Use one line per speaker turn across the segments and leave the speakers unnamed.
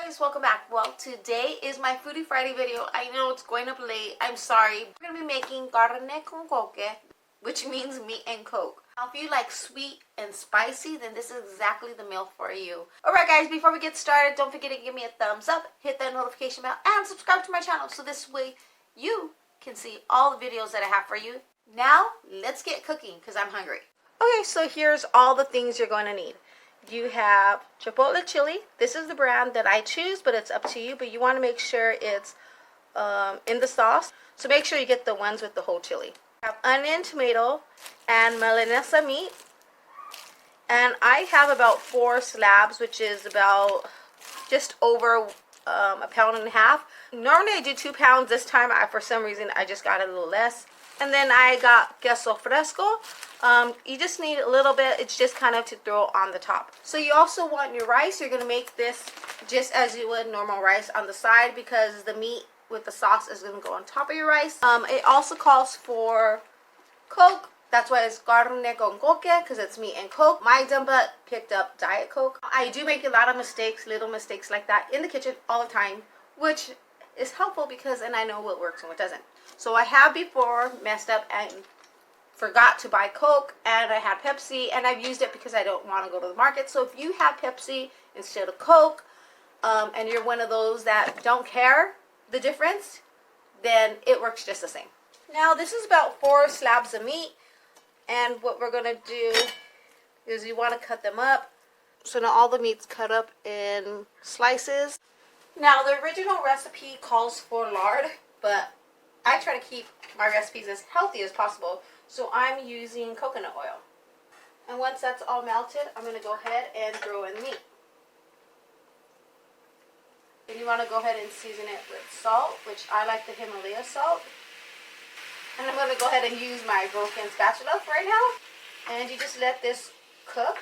Guys, welcome back. Well, today is my Foodie Friday video. I know it's going up late. I'm sorry. We're going to be making carne con coca, which means meat and coke. Now, if you like sweet and spicy, then this is exactly the meal for you. Alright guys, before we get started, don't forget to give me a thumbs up, hit that notification bell, and subscribe to my channel so this way you can see all the videos that I have for you. Now, let's get cooking because I'm hungry. Okay, so here's all the things you're going to need. You have chipotle chili. This is the brand that I choose, but it's up to you. But you want to make sure it's in the sauce. So make sure you get the ones with the whole chili. I have onion, tomato, and milanesa meat. And I have about 4 slabs, which is about just over a pound and a half. Normally I do 2 pounds. This time, for some reason, I just got a little less. And then I got queso fresco. You just need a little bit. It's just kind of to throw on the top. So you also want your rice. You're going to make this just as you would normal rice on the side because the meat with the sauce is going to go on top of your rice. It also calls for Coke. That's why it's carne con coca because it's meat and Coke. My dumba picked up Diet Coke. I do make a lot of mistakes, little mistakes like that in the kitchen all the time, which is helpful because then I know what works and what doesn't. So I have before messed up and forgot to buy Coke, and I had Pepsi, and I've used it because I don't want to go to the market. So if you have Pepsi instead of Coke, and you're one of those that don't care the difference, then it works just the same. Now this is about 4 slabs of meat, and what we're going to do is you want to cut them up. So now all the meat's cut up in slices. Now the original recipe calls for lard, but I try to keep my recipes as healthy as possible, so I'm using coconut oil. And once that's all melted, I'm going to go ahead and throw in the meat. Then you want to go ahead and season it with salt, which I like the Himalaya salt. And I'm going to go ahead and use my broken spatula for right now. And you just let this cook.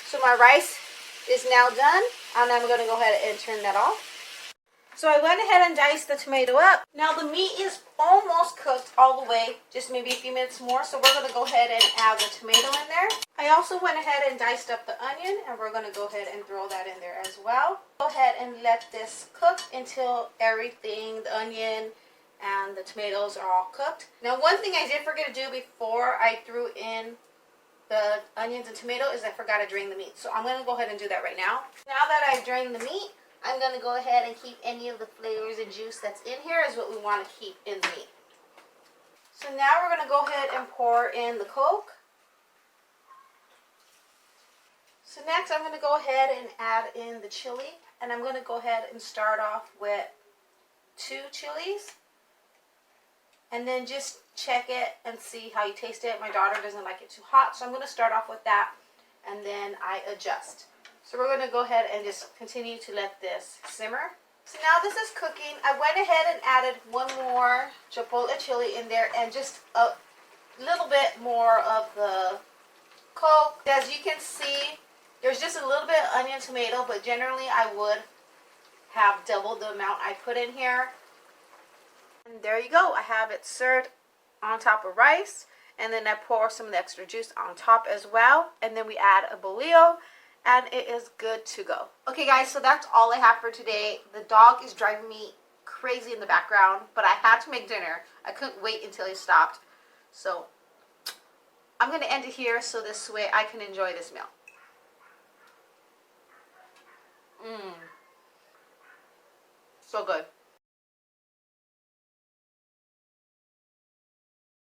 So my rice is now done, and I'm going to go ahead and turn that off. So I went ahead and diced the tomato up. Now the meat is almost cooked all the way, just maybe a few minutes more. So we're going to go ahead and add the tomato in there. I also went ahead and diced up the onion, and we're going to go ahead and throw that in there as well. Go ahead and let this cook until everything, the onion and the tomatoes are all cooked. Now one thing I did forget to do before I threw in the onions and tomato is I forgot to drain the meat. So I'm going to go ahead and do that right now. Now that I've drained the meat, I'm going to go ahead and keep any of the flavors and juice that's in here is what we want to keep in the meat. So now we're going to go ahead and pour in the Coke. So next I'm going to go ahead and add in the chili. And I'm going to go ahead and start off with 2 chilies. And then just check it and see how you taste it. My daughter doesn't like it too hot, so I'm going to start off with that. And then I adjust. So we're going to go ahead and just continue to let this simmer. So now this is cooking. I went ahead and added 1 more chipotle chili in there and just a little bit more of the Coke. As you can see, there's just a little bit of onion tomato, but generally I would have double the amount I put in here. And there you go. I have it served on top of rice. And then I pour some of the extra juice on top as well. And then we add a bolillo. And it is good to go. Okay guys, so that's all I have for today. The dog is driving me crazy in the background, but I had to make dinner. I couldn't wait until he stopped. So I'm going to end it here so this way I can enjoy this meal. So good.